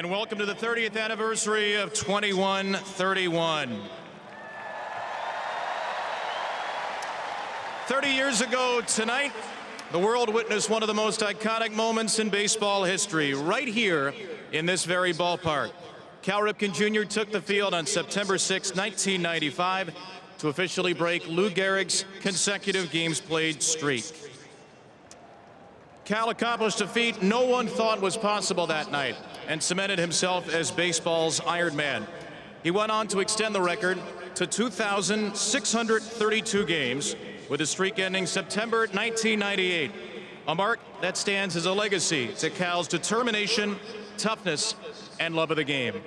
And welcome to the 30th anniversary of 21-31. 30 years ago tonight, the world witnessed one of the most iconic moments in baseball history, right here in this very ballpark. Cal Ripken Jr. took the field on September 6, 1995, to officially break Lou Gehrig's consecutive games played streak. Cal accomplished a feat no one thought was possible that night and cemented himself as baseball's Iron Man. He went on to extend the record to 2,632 games, with a streak ending September 1998, a mark that stands as a legacy to Cal's determination, toughness, and love of the game.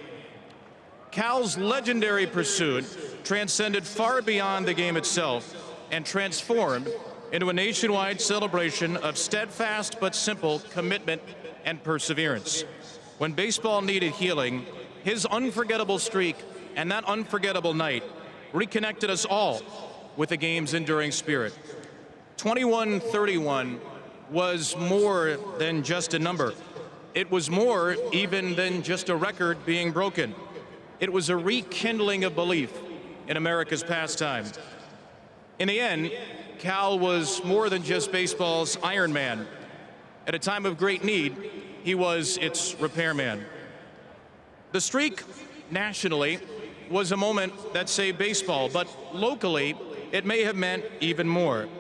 Cal's legendary pursuit transcended far beyond the game itself and transformed into a nationwide celebration of steadfast but simple commitment and perseverance. When baseball needed healing, his unforgettable streak and that unforgettable night reconnected us all with the game's enduring spirit. 21-31 was more than just a number. It was more even than just a record being broken. It was a rekindling of belief in America's pastime. In the end, Cal was more than just baseball's Iron Man. At a time of great need, he was its repairman. The streak, nationally, was a moment that saved baseball, but locally, it may have meant even more.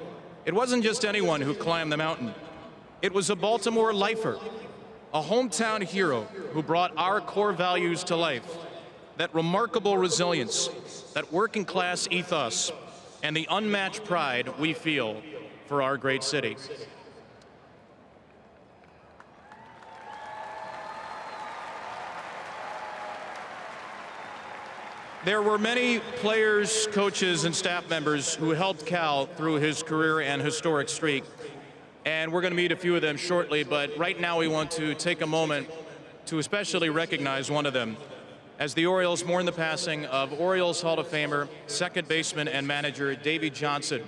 It wasn't just anyone who climbed the mountain. It was a Baltimore lifer, a hometown hero who brought our core values to life, that remarkable resilience, that working class ethos, and the unmatched pride we feel for our great city. There were many players, coaches, and staff members who helped Cal through his career and historic streak. And we're going to meet a few of them shortly, but right now we want to take a moment to especially recognize one of them, as the Orioles mourn the passing of Orioles Hall of Famer, second baseman and manager Davey Johnson,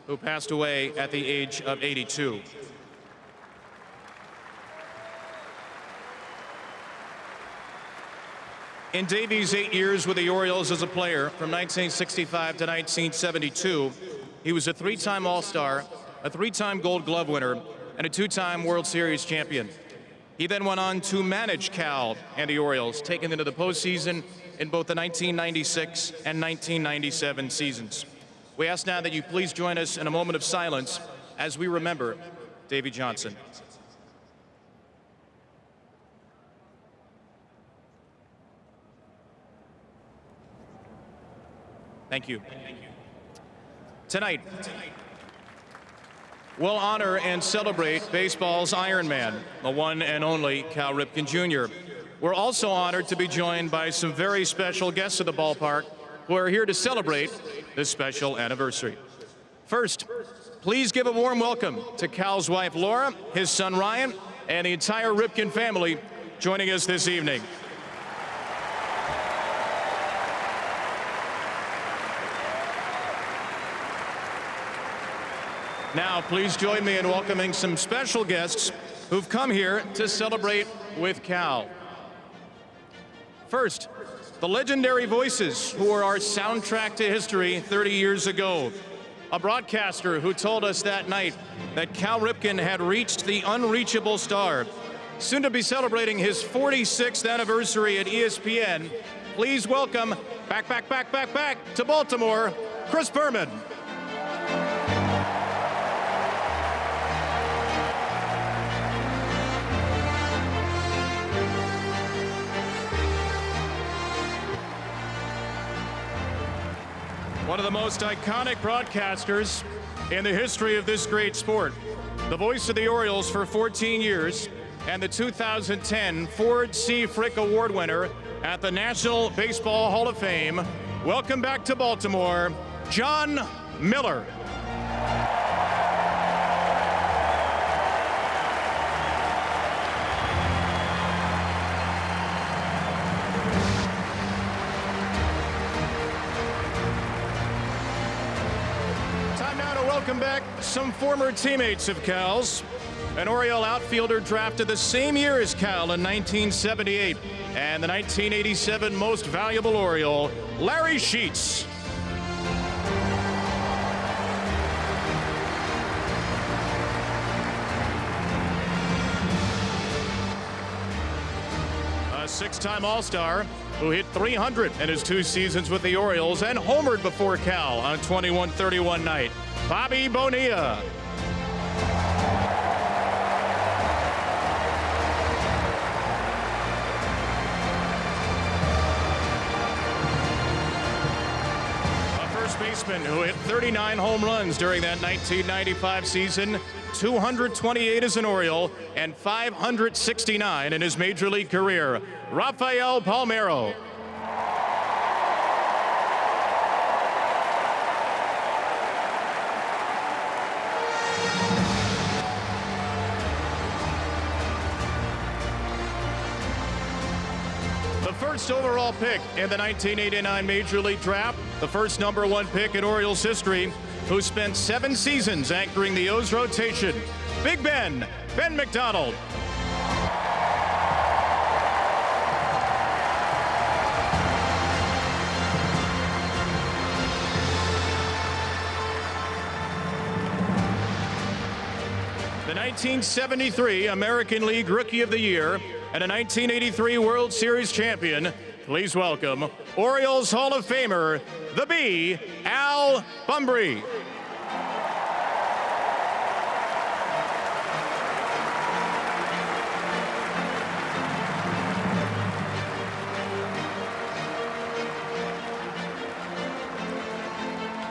who passed away at the age of 82. In Davey's 8 years with the Orioles as a player, from 1965 to 1972, he was a three-time All-Star, a three-time Gold Glove winner, and a two-time World Series champion. He then went on to manage Cal and the Orioles, taking them to the postseason in both the 1996 and 1997 seasons. We ask now that you please join us in a moment of silence as we remember Davey Johnson. Thank you. Tonight, we'll honor and celebrate baseball's Iron Man, the one and only Cal Ripken Jr. We're also honored to be joined by some very special guests at the ballpark who are here to celebrate this special anniversary. First, please give a warm welcome to Cal's wife, Laura, his son, Ryan, and the entire Ripken family joining us this evening. Now, please join me in welcoming some special guests who've come here to celebrate with Cal. First, the legendary voices who were our soundtrack to history 30 years ago. A broadcaster who told us that night that Cal Ripken had reached the unreachable star. Soon to be celebrating his 46th anniversary at ESPN. Please welcome back to Baltimore, Chris Berman. One of the most iconic broadcasters in the history of this great sport. The voice of the Orioles for 14 years and the 2010 Ford C. Frick Award winner at the National Baseball Hall of Fame. Welcome back to Baltimore, John Miller. Welcome back some former teammates of Cal's. an Oriole outfielder drafted the same year as Cal in 1978, and the 1987 Most Valuable Oriole, Larry Sheets. A six-time All-Star who hit 300 in his 2 seasons with the Orioles and homered before Cal on 21-31 night, Bobby Bonilla. Baseman who hit 39 home runs during that 1995 season, 228 as an Oriole, and 569 in his major league career, Rafael Palmeiro. First overall pick in the 1989 Major League Draft, the first #1 pick in Orioles history, who spent 7 seasons anchoring the O's rotation, Big Ben McDonald. The 1973 American League Rookie of the Year and a 1983 World Series champion, please welcome Orioles Hall of Famer, the B, Al Bumbry.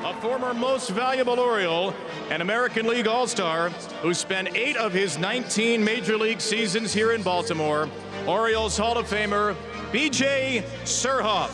A former Most Valuable Oriole, an American League All-Star who spent 8 of his 19 Major League seasons here in Baltimore, Orioles Hall of Famer, B.J. Surhoff.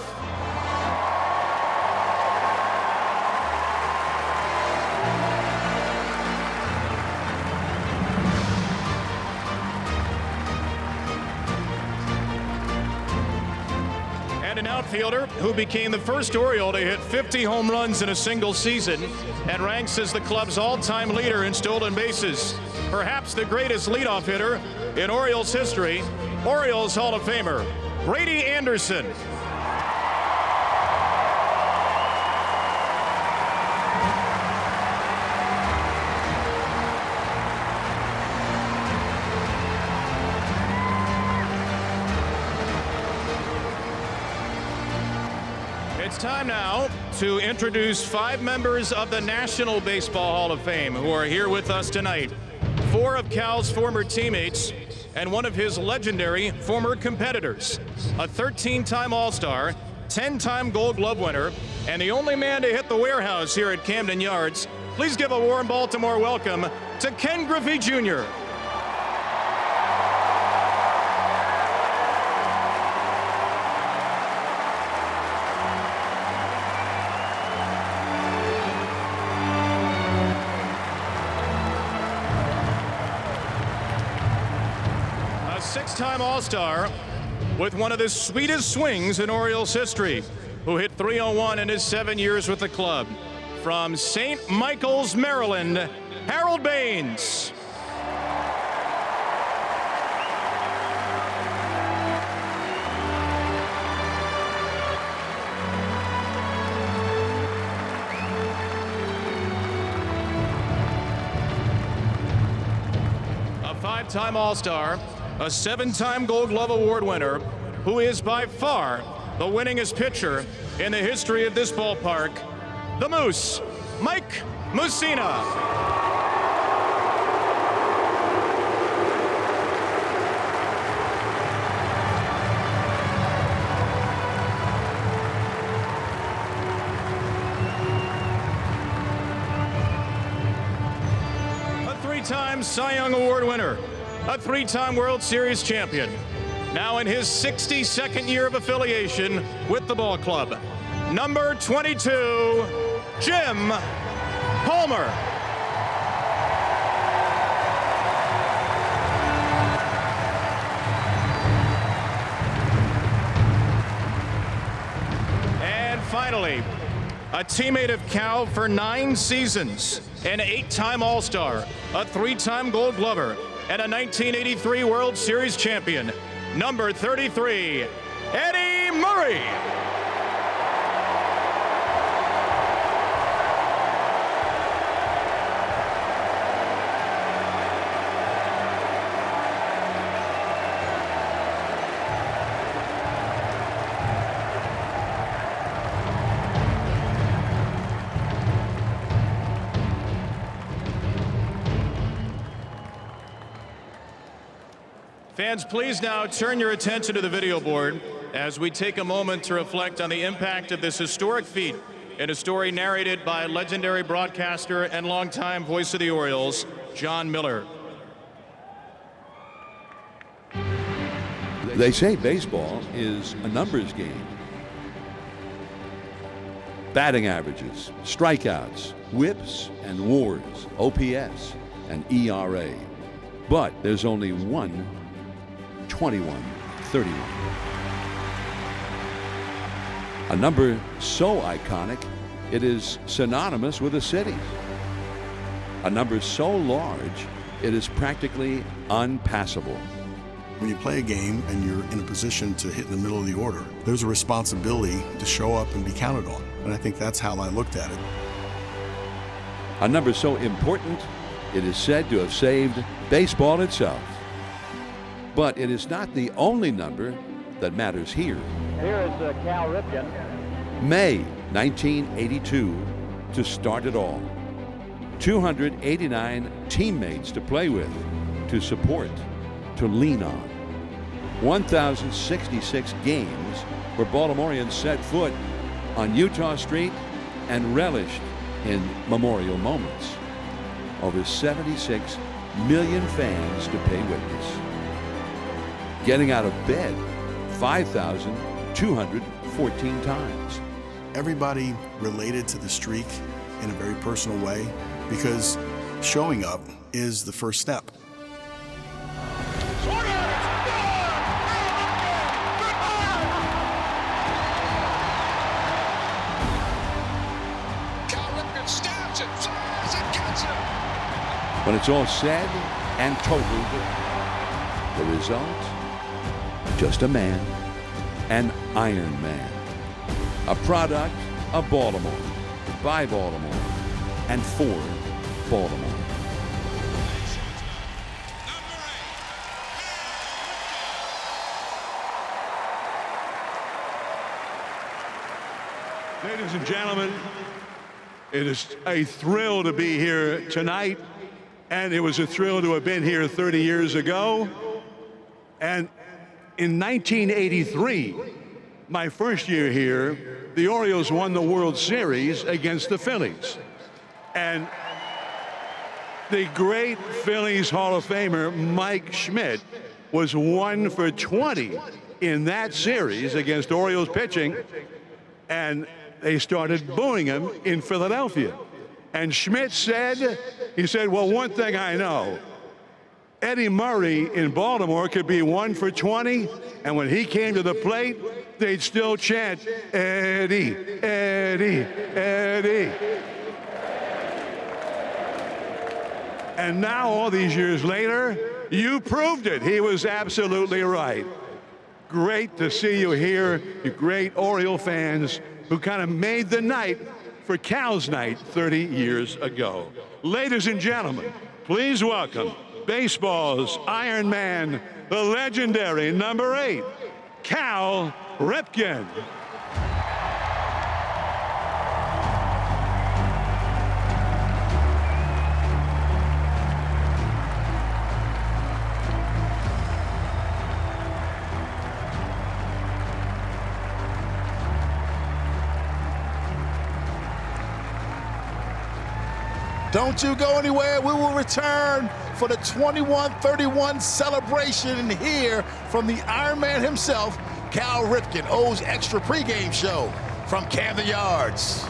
An outfielder who became the first Oriole to hit 50 home runs in a single season and ranks as the club's all-time leader in stolen bases. Perhaps the greatest leadoff hitter in Orioles history, Orioles Hall of Famer, Brady Anderson. It's time now to introduce 5 members of the National Baseball Hall of Fame who are here with us tonight. 4 of Cal's former teammates and 1 of his legendary former competitors. A 13-time All-Star, 10-time Gold Glove winner, and the only man to hit the warehouse here at Camden Yards. Please give a warm Baltimore welcome to Ken Griffey Jr. Six-time All-Star with one of the sweetest swings in Orioles history, who hit .301 in his 7 years with the club. From St. Michael's, Maryland, Harold Baines. A 5-time All-Star, a 7-time Gold Glove Award winner, who is by far the winningest pitcher in the history of this ballpark, the Moose, Mike Mussina. A 3-time Cy Young Award winner, a 3-time World Series champion, now in his 62nd year of affiliation with the ball club, number 22, Jim Palmer. And finally, a teammate of Cal for 9 seasons, an 8-time All-Star, a 3-time Gold Glover, and a 1983 World Series champion, number 33, Eddie Murray. Fans, please now turn your attention to the video board as we take a moment to reflect on the impact of this historic feat in a story narrated by legendary broadcaster and longtime voice of the Orioles, John Miller. They say baseball is a numbers game. Batting averages, strikeouts, whips, and WARs, OPS, and ERA. But there's only one 21-31. A number so iconic, it is synonymous with a city. A number so large, it is practically unpassable. When you play a game and you're in a position to hit in the middle of the order, there's a responsibility to show up and be counted on. And I think that's how I looked at it. A number so important, it is said to have saved baseball itself. But it is not the only number that matters here. Here is Cal Ripken. May 1982 to start it all. 289 teammates to play with, to support, to lean on. 1,066 games where Baltimoreans set foot on Utah Street and relished in memorial moments. Over 76 million fans to pay witness. Getting out of bed 5,214 times. Everybody related to the streak in a very personal way because showing up is the first step. Cal Ripken stabs it, flies and gets it. When it's all said and totaled, the result? Just a man, an Iron Man, a product of Baltimore, by Baltimore, and for Baltimore. Ladies and gentlemen, it is a thrill to be here tonight, and it was a thrill to have been here 30 years ago. And in 1983, my first year here, the Orioles won the World Series against the Phillies. And the great Phillies Hall of Famer, Mike Schmidt, was 1 for 20 in that series against Orioles pitching. And they started booing him in Philadelphia. And Schmidt said, he said, well, one thing I know, Eddie Murray in Baltimore could be 1 for 20, and when he came to the plate, they'd still chant, Eddie, Eddie, Eddie. And now, all these years later, you proved it. He was absolutely right. Great to see you here, you great Oriole fans who kind of made the night for Cal's night 30 years ago. Ladies and gentlemen, please welcome baseball's Iron Man, the legendary number 8, Cal Ripken. Don't you go anywhere. We will return for the 21-31 celebration here from the Iron Man himself, Cal Ripken, O's Extra pregame show from Camden Yards.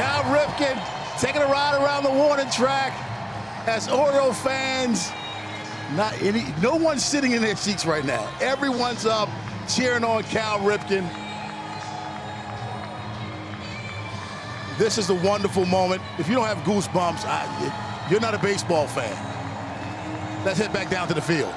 Cal Ripken taking a ride around the warning track as Oriole fans, no one's sitting in their seats right now. Everyone's up cheering on Cal Ripken. This is a wonderful moment. If you don't have goosebumps, you're not a baseball fan. Let's head back down to the field.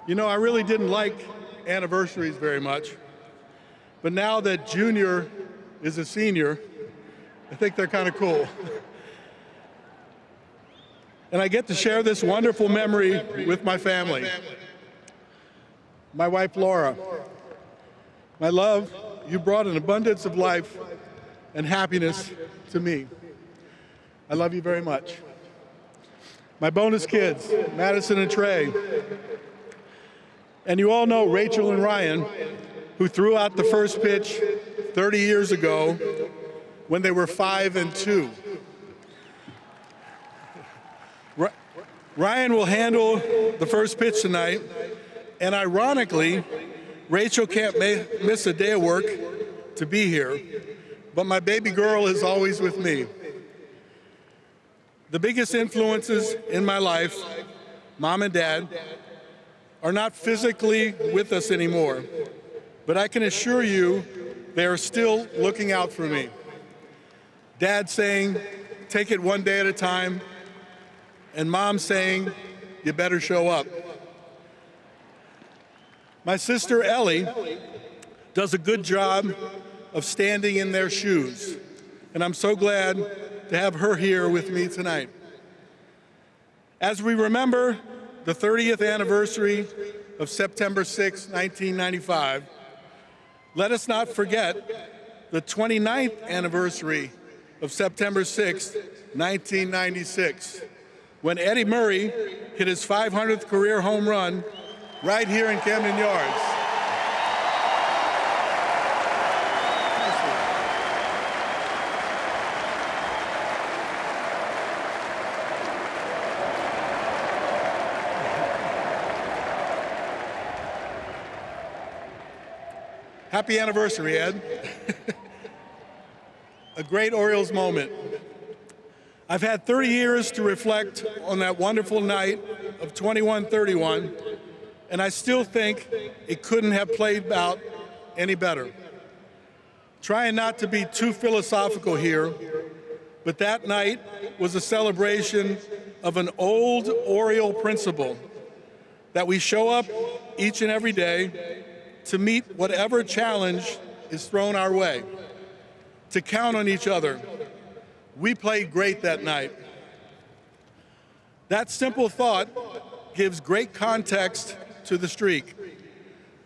You know, I really didn't like anniversaries very much, but now that Junior is a senior, I think they're kind of cool. And I get to share this wonderful memory with my family. My wife, Laura. My love, you brought an abundance of life and happiness to me. I love you very much. My bonus kids, Madison and Trey. And you all know Rachel and Ryan, who threw out the first pitch 30 years ago when they were 5 and 2. Ryan will handle the first pitch tonight, and ironically, Rachel can't miss a day of work to be here, but my baby girl is always with me. The biggest influences in my life, Mom and Dad, are not physically with us anymore, but I can assure you they are still looking out for me. Dad saying, take it one day at a time, and Mom saying, you better show up. My sister Ellie does a good job of standing in their shoes, and I'm so glad to have her here with me tonight. As we remember the 30th anniversary of September 6, 1995, let us not forget the 29th anniversary of September 6, 1996, when Eddie Murray hit his 500th career home run right here in Camden Yards. Happy anniversary, Ed. A great Orioles moment. I've had 30 years to reflect on that wonderful night of 21-31 and I still think it couldn't have played out any better. Trying not to be too philosophical here, but that night was a celebration of an old Oriole principle that we show up each and every day to meet whatever challenge is thrown our way, to count on each other. We played great that night. That simple thought gives great context to the streak.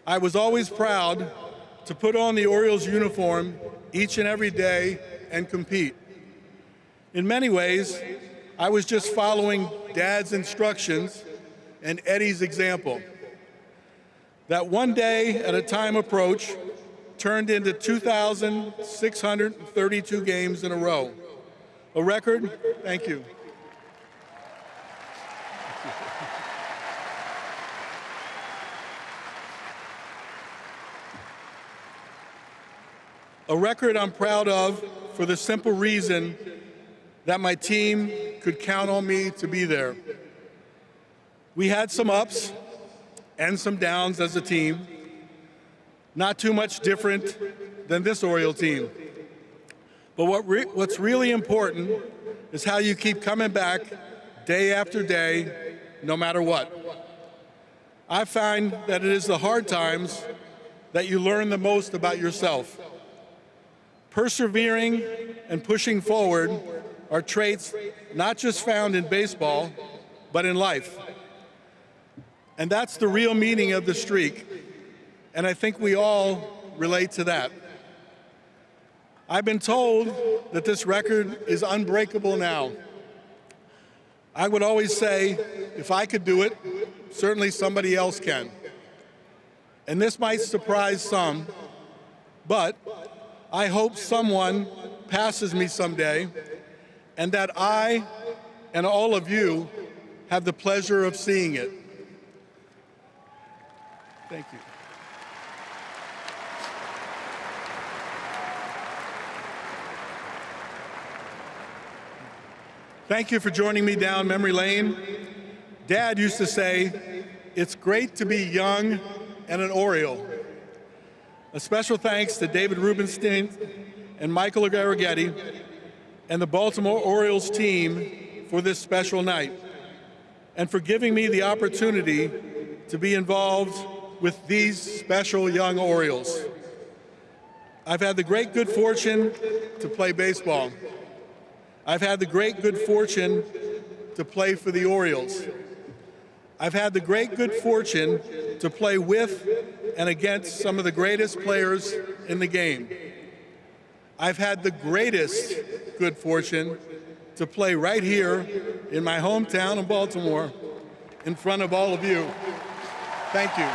I was always proud to put on the Orioles uniform each and every day and compete. In many ways, I was just following Dad's instructions and Eddie's example. That one day at a time approach turned into 2,632 games in a row. A record, thank you. A record I'm proud of for the simple reason that my team could count on me to be there. We had some ups and some downs as a team, not too much different than this Oriole team. But what's really important is how you keep coming back day after day, no matter what. I find that it is the hard times that you learn the most about yourself. Persevering and pushing forward are traits not just found in baseball, but in life. And that's the real meaning of the streak, and I think we all relate to that. I've been told that this record is unbreakable now. I would always say, if I could do it, certainly somebody else can. And this might surprise some, but I hope someone passes me someday, and that I and all of you have the pleasure of seeing it. Thank you. Thank you for joining me down memory lane. Dad used to say, it's great to be young and an Oriole. A special thanks to David Rubenstein and Michael Garaghetti and the Baltimore Orioles team for this special night and for giving me the opportunity to be involved with these special young Orioles. I've had the great good fortune to play baseball. I've had the great good fortune to play for the Orioles. I've had the great good fortune to play with and against some of the greatest players in the game. I've had the greatest good fortune to play right here in my hometown of Baltimore in front of all of you. Thank you.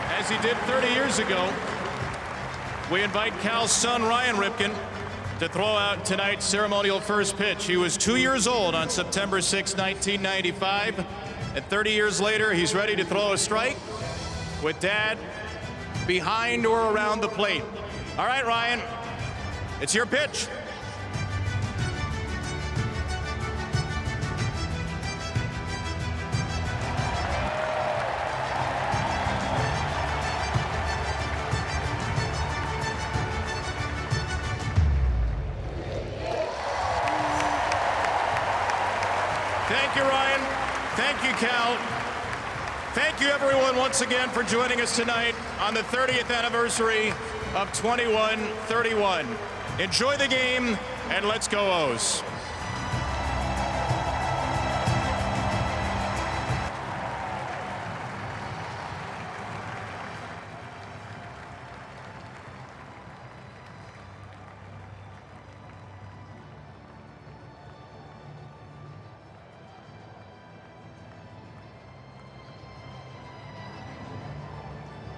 As he did 30 years ago, we invite Cal's son, Ryan Ripken, to throw out tonight's ceremonial first pitch. He was 2 years old on September 6, 1995, and 30 years later, he's ready to throw a strike with Dad behind or around the plate. All right, Ryan, it's your pitch. Thank you, Ryan. Thank you, Cal. Thank you, everyone, once again for joining us tonight on the 30th anniversary of 21-31. Enjoy the game, and let's go O's.